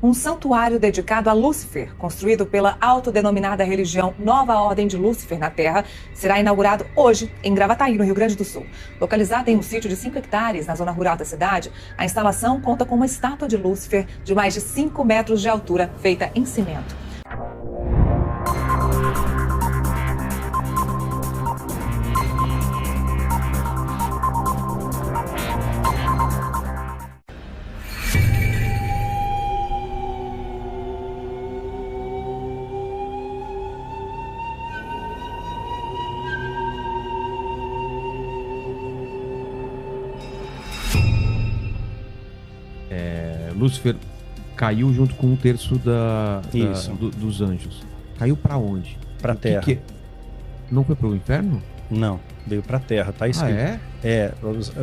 Um santuário dedicado a Lúcifer, construído pela autodenominada religião Nova Ordem de Lúcifer na Terra, será inaugurado hoje em Gravataí, no Rio Grande do Sul. Localizada em um sítio de 5 hectares na zona rural da cidade, a instalação conta com uma estátua de Lúcifer de mais de 5 metros de altura, feita em cimento. Lúcifer caiu junto com um terço dos anjos. Caiu pra onde? Pra Terra. Não foi pro inferno? Não, veio pra Terra, tá escrito.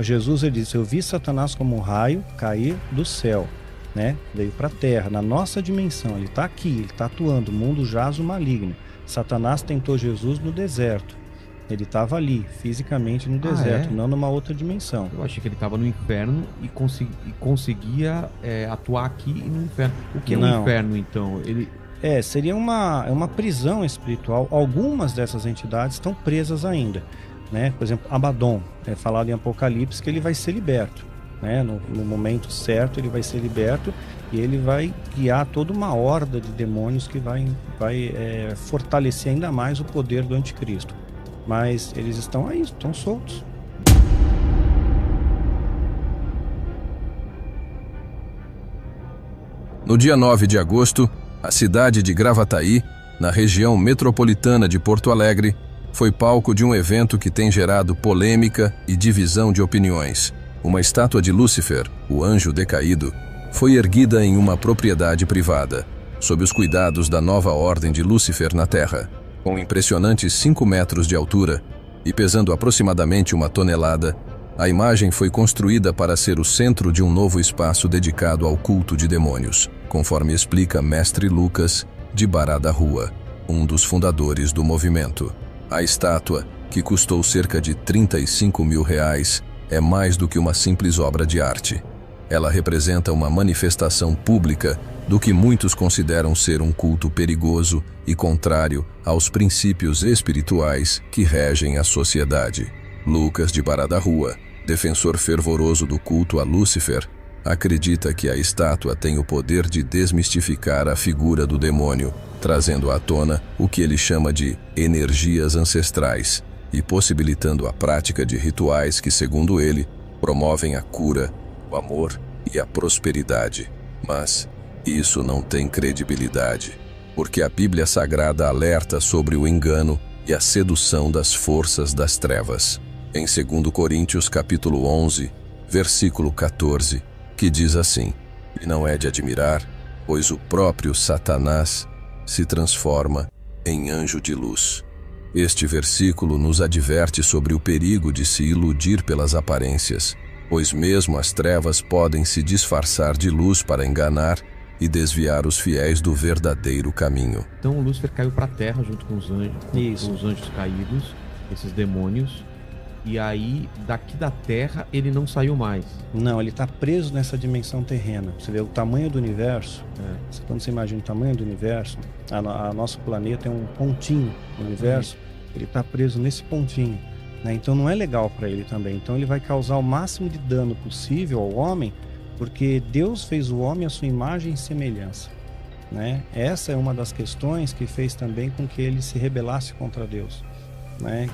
Jesus ele disse: eu vi Satanás como um raio cair do céu, né? Veio pra Terra, na nossa dimensão. Ele tá aqui, ele tá atuando. O mundo jaz o maligno. Satanás tentou Jesus no deserto. Ele estava ali, fisicamente no deserto, não numa outra dimensão. Eu achei que ele estava no inferno e conseguia atuar aqui no inferno. O que é um inferno, então? Seria uma prisão espiritual. Algumas dessas entidades estão presas ainda, né? Por exemplo, Abaddon, é falado em Apocalipse que ele vai ser liberto, né? No momento certo ele vai ser liberto e ele vai guiar toda uma horda de demônios que vai fortalecer ainda mais o poder do anticristo. Mas eles estão aí, estão soltos. No dia 9 de agosto, a cidade de Gravataí, na região metropolitana de Porto Alegre, foi palco de um evento que tem gerado polêmica e divisão de opiniões. Uma estátua de Lúcifer, o anjo decaído, foi erguida em uma propriedade privada, sob os cuidados da Nova Ordem de Lúcifer na Terra. Com impressionantes 5 metros de altura e pesando aproximadamente 1 tonelada, a imagem foi construída para ser o centro de um novo espaço dedicado ao culto de demônios, conforme explica Mestre Lucas, de Bará da Rua, um dos fundadores do movimento. A estátua, que custou cerca de R$35 mil, é mais do que uma simples obra de arte. Ela representa uma manifestação pública do que muitos consideram ser um culto perigoso e contrário aos princípios espirituais que regem a sociedade. Lucas de Bará da Rua, defensor fervoroso do culto a Lúcifer, acredita que a estátua tem o poder de desmistificar a figura do demônio, trazendo à tona o que ele chama de energias ancestrais e possibilitando a prática de rituais que, segundo ele, promovem a cura, o amor e a prosperidade. Mas isso não tem credibilidade, porque a Bíblia Sagrada alerta sobre o engano e a sedução das forças das trevas. Em 2 Coríntios capítulo 11, versículo 14, que diz assim: e não é de admirar, pois o próprio Satanás se transforma em anjo de luz. Este versículo nos adverte sobre o perigo de se iludir pelas aparências, pois mesmo as trevas podem se disfarçar de luz para enganar e desviar os fiéis do verdadeiro caminho. Então o Lúcifer caiu para a Terra junto com os anjos, com os anjos caídos, esses demônios, e aí daqui da Terra ele não saiu mais. Não, ele está preso nessa dimensão terrena. Você vê o tamanho do universo, quando você imagina o tamanho do universo, a nosso planeta é um pontinho no universo, ele está preso nesse pontinho, né? Então não é legal para ele também. Então ele vai causar o máximo de dano possível ao homem, porque Deus fez o homem à sua imagem e semelhança, né? Essa é uma das questões que fez também com que ele se rebelasse contra Deus, né?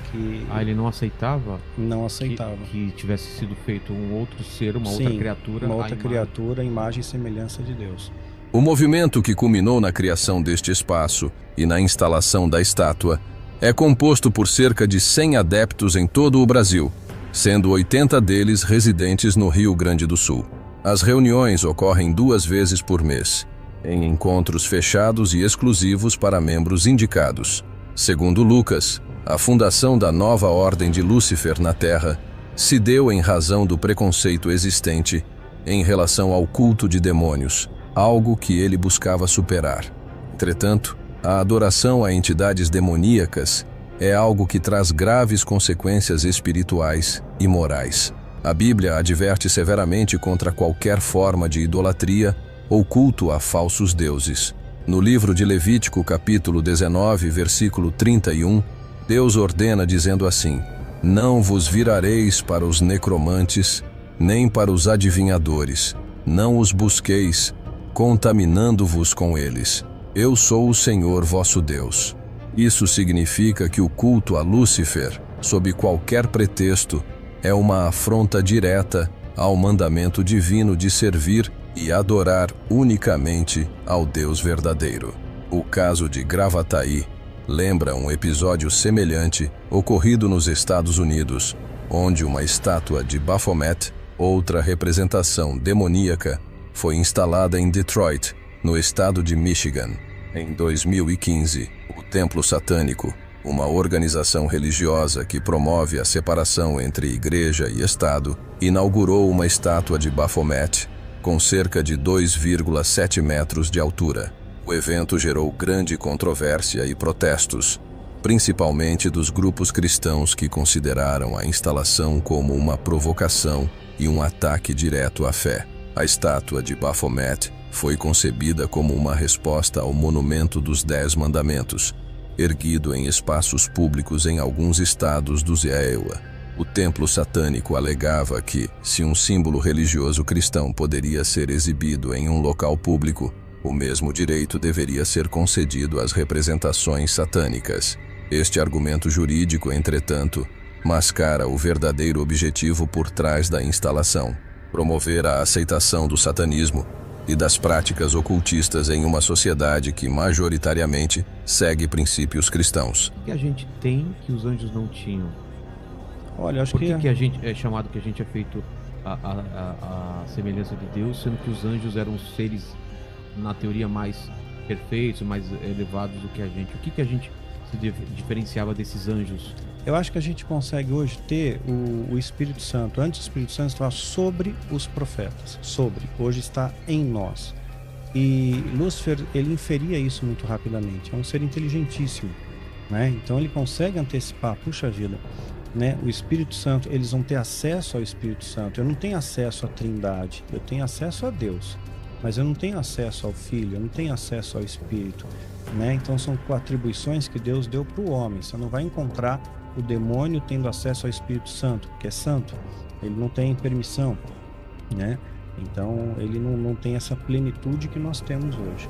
Ele não aceitava? Não aceitava. Que tivesse sido feito um outro ser, outra criatura. Uma outra criatura, imagem e semelhança de Deus. O movimento que culminou na criação deste espaço e na instalação da estátua é composto por cerca de 100 adeptos em todo o Brasil, sendo 80 deles residentes no Rio Grande do Sul. As reuniões ocorrem 2 vezes por mês, em encontros fechados e exclusivos para membros indicados. Segundo Lucas, a fundação da Nova Ordem de Lúcifer na Terra se deu em razão do preconceito existente em relação ao culto de demônios, algo que ele buscava superar. Entretanto, a adoração a entidades demoníacas é algo que traz graves consequências espirituais e morais. A Bíblia adverte severamente contra qualquer forma de idolatria ou culto a falsos deuses. No livro de Levítico, capítulo 19, versículo 31, Deus ordena dizendo assim: Não vos virareis para os necromantes, nem para os adivinhadores, não os busqueis, contaminando-vos com eles. Eu sou o Senhor vosso Deus. Isso significa que o culto a Lúcifer, sob qualquer pretexto, é uma afronta direta ao mandamento divino de servir e adorar unicamente ao Deus verdadeiro. O caso de Gravataí lembra um episódio semelhante ocorrido nos Estados Unidos, onde uma estátua de Baphomet, outra representação demoníaca, foi instalada em Detroit, no estado de Michigan. Em 2015, o Templo Satânico, uma organização religiosa que promove a separação entre igreja e Estado, inaugurou uma estátua de Baphomet com cerca de 2,7 metros de altura. O evento gerou grande controvérsia e protestos, principalmente dos grupos cristãos que consideraram a instalação como uma provocação e um ataque direto à fé. A estátua de Baphomet foi concebida como uma resposta ao monumento dos 10 mandamentos, erguido em espaços públicos em alguns estados do Iowa. O templo satânico alegava que, se um símbolo religioso cristão poderia ser exibido em um local público, o mesmo direito deveria ser concedido às representações satânicas. Este argumento jurídico, entretanto, mascara o verdadeiro objetivo por trás da instalação: promover a aceitação do satanismo e das práticas ocultistas em uma sociedade que majoritariamente segue princípios cristãos. O que a gente tem que os anjos não tinham? Olha, acho Por que a gente é chamado, que a gente é feito a semelhança de Deus, sendo que os anjos eram seres, na teoria, mais perfeitos, mais elevados do que a gente? O que a gente se diferenciava desses anjos? Eu acho que a gente consegue hoje ter o Espírito Santo. Antes o Espírito Santo estava sobre os profetas, hoje está em nós. E Lúcifer, ele inferia isso muito rapidamente. É um ser inteligentíssimo, né? Então ele consegue antecipar, puxa vida, né? O Espírito Santo, eles vão ter acesso ao Espírito Santo. Eu não tenho acesso à Trindade, eu tenho acesso a Deus, mas eu não tenho acesso ao Filho, eu não tenho acesso ao Espírito, né? Então são atribuições que Deus deu para o homem. Você não vai encontrar o demônio tendo acesso ao Espírito Santo, porque é santo, ele não tem permissão, né? Então ele não tem essa plenitude que nós temos hoje.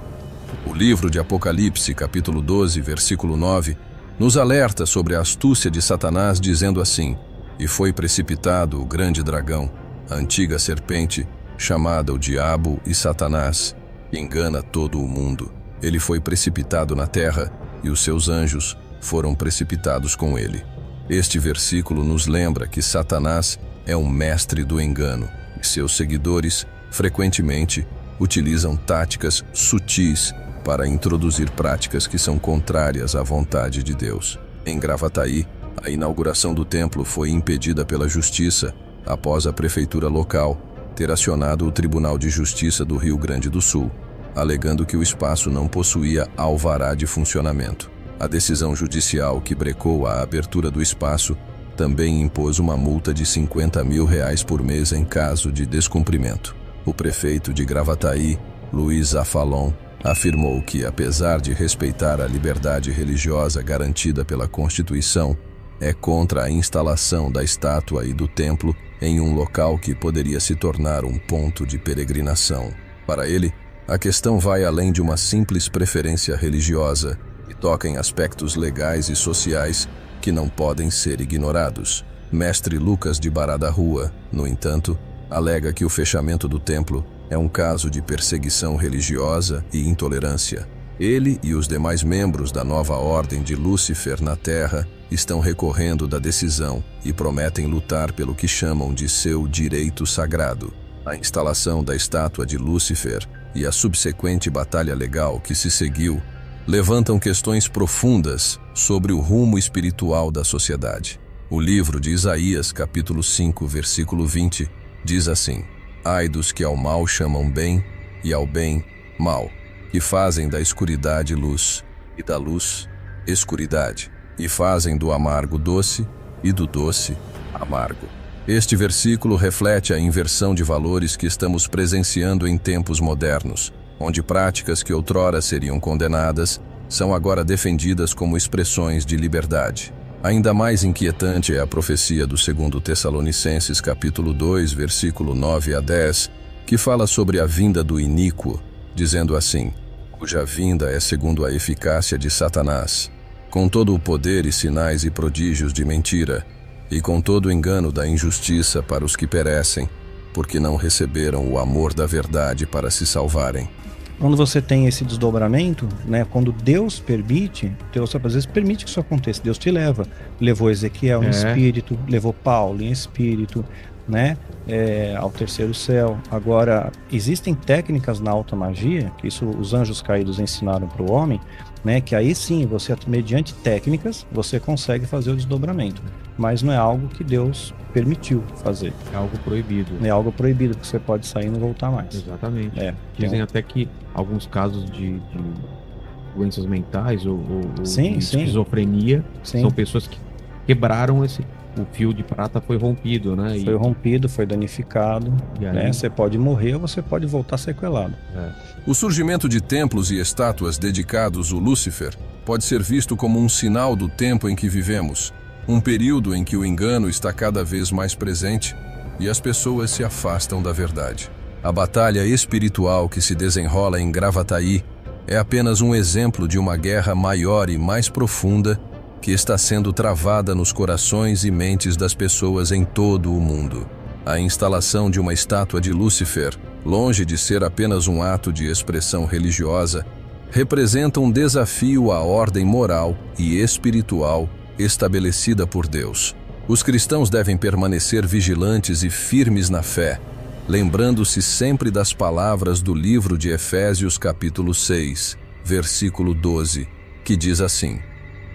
O livro de Apocalipse, capítulo 12, versículo 9, nos alerta sobre a astúcia de Satanás, dizendo assim: E foi precipitado o grande dragão, a antiga serpente, chamada o Diabo e Satanás, que engana todo o mundo. Ele foi precipitado na terra, e os seus anjos foram precipitados com ele. Este versículo nos lembra que Satanás é um mestre do engano, e seus seguidores, frequentemente, utilizam táticas sutis para introduzir práticas que são contrárias à vontade de Deus. Em Gravataí, a inauguração do templo foi impedida pela justiça após a prefeitura local ter acionado o Tribunal de Justiça do Rio Grande do Sul, alegando que o espaço não possuía alvará de funcionamento. A decisão judicial que brecou a abertura do espaço também impôs uma multa de R$50 mil por mês em caso de descumprimento. O prefeito de Gravataí, Luiz Afalon, afirmou que, apesar de respeitar a liberdade religiosa garantida pela Constituição, é contra a instalação da estátua e do templo em um local que poderia se tornar um ponto de peregrinação. Para ele, a questão vai além de uma simples preferência religiosa e toca em aspectos legais e sociais que não podem ser ignorados. Mestre Lucas de Bará da Rua, no entanto, alega que o fechamento do templo é um caso de perseguição religiosa e intolerância. Ele e os demais membros da nova ordem de Lúcifer na Terra estão recorrendo da decisão e prometem lutar pelo que chamam de seu direito sagrado. A instalação da estátua de Lúcifer e a subsequente batalha legal que se seguiu levantam questões profundas sobre o rumo espiritual da sociedade. O livro de Isaías, capítulo 5, versículo 20, diz assim: Ai dos que ao mal chamam bem e ao bem mal, que fazem da escuridade luz e da luz escuridade, e fazem do amargo doce e do doce amargo. Este versículo reflete a inversão de valores que estamos presenciando em tempos modernos, onde práticas que outrora seriam condenadas são agora defendidas como expressões de liberdade. Ainda mais inquietante é a profecia do 2 Tessalonicenses capítulo 2, versículo 9 a 10, que fala sobre a vinda do iníquo, dizendo assim: cuja vinda é segundo a eficácia de Satanás, com todo o poder e sinais e prodígios de mentira, e com todo o engano da injustiça para os que perecem, porque não receberam o amor da verdade para se salvarem. Quando você tem esse desdobramento, né, quando Deus permite, Deus às vezes permite que isso aconteça, Deus te leva. Levou Ezequiel em espírito, levou Paulo em espírito, né, ao terceiro céu. Agora, existem técnicas na alta magia, que isso os anjos caídos ensinaram para o homem, né, que aí sim, você mediante técnicas, você consegue fazer o desdobramento. Mas não é algo que Deus permitiu fazer. É algo proibido. É algo proibido, que você pode sair e não voltar mais. Exatamente. Dizem até que alguns casos de doenças mentais ou sim, de esquizofrenia são pessoas que quebraram o fio de prata, foi rompido, né? Foi rompido, foi danificado, né? Você pode morrer ou você pode voltar sequelado. O surgimento de templos e estátuas dedicados ao Lúcifer pode ser visto como um sinal do tempo em que vivemos, um período em que o engano está cada vez mais presente e as pessoas se afastam da verdade. A batalha espiritual que se desenrola em Gravataí é apenas um exemplo de uma guerra maior e mais profunda que está sendo travada nos corações e mentes das pessoas em todo o mundo. A instalação de uma estátua de Lúcifer, longe de ser apenas um ato de expressão religiosa, representa um desafio à ordem moral e espiritual estabelecida por Deus. Os cristãos devem permanecer vigilantes e firmes na fé, lembrando-se sempre das palavras do livro de Efésios capítulo 6, versículo 12, que diz assim: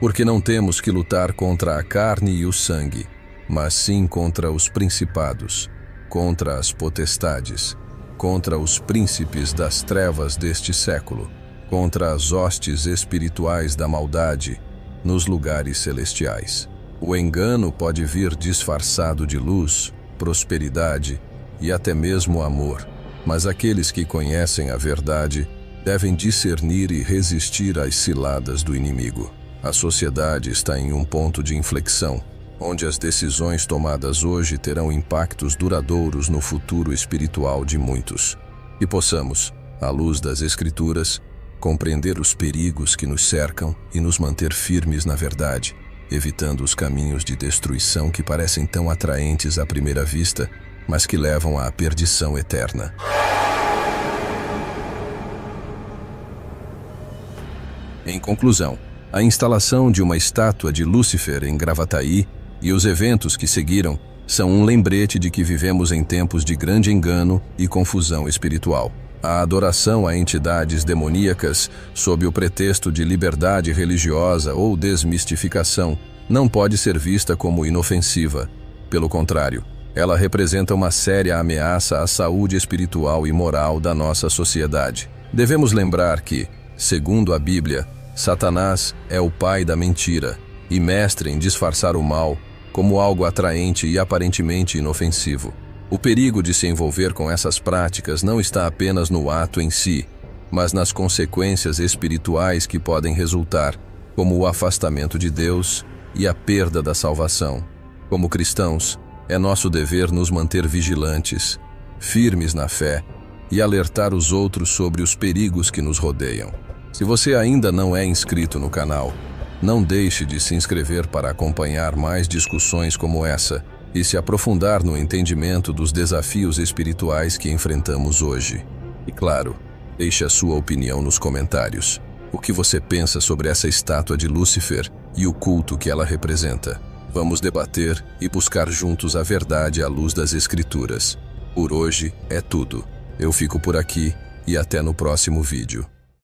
porque não temos que lutar contra a carne e o sangue, mas sim contra os principados, contra as potestades, contra os príncipes das trevas deste século, contra as hostes espirituais da maldade nos lugares celestiais. O engano pode vir disfarçado de luz, prosperidade e até mesmo amor, mas aqueles que conhecem a verdade devem discernir e resistir às ciladas do inimigo. A sociedade está em um ponto de inflexão, onde as decisões tomadas hoje terão impactos duradouros no futuro espiritual de muitos. E possamos, à luz das Escrituras, compreender os perigos que nos cercam e nos manter firmes na verdade, evitando os caminhos de destruição que parecem tão atraentes à primeira vista, mas que levam à perdição eterna. Em conclusão, a instalação de uma estátua de Lúcifer em Gravataí e os eventos que seguiram são um lembrete de que vivemos em tempos de grande engano e confusão espiritual. A adoração a entidades demoníacas, sob o pretexto de liberdade religiosa ou desmistificação, não pode ser vista como inofensiva. Pelo contrário, ela representa uma séria ameaça à saúde espiritual e moral da nossa sociedade. Devemos lembrar que, segundo a Bíblia, Satanás é o pai da mentira e mestre em disfarçar o mal como algo atraente e aparentemente inofensivo. O perigo de se envolver com essas práticas não está apenas no ato em si, mas nas consequências espirituais que podem resultar, como o afastamento de Deus e a perda da salvação. Como cristãos, é nosso dever nos manter vigilantes, firmes na fé e alertar os outros sobre os perigos que nos rodeiam. Se você ainda não é inscrito no canal, não deixe de se inscrever para acompanhar mais discussões como essa e se aprofundar no entendimento dos desafios espirituais que enfrentamos hoje. E claro, deixe a sua opinião nos comentários. O que você pensa sobre essa estátua de Lúcifer e o culto que ela representa? Vamos debater e buscar juntos a verdade à luz das Escrituras. Por hoje é tudo. Eu fico por aqui e até no próximo vídeo.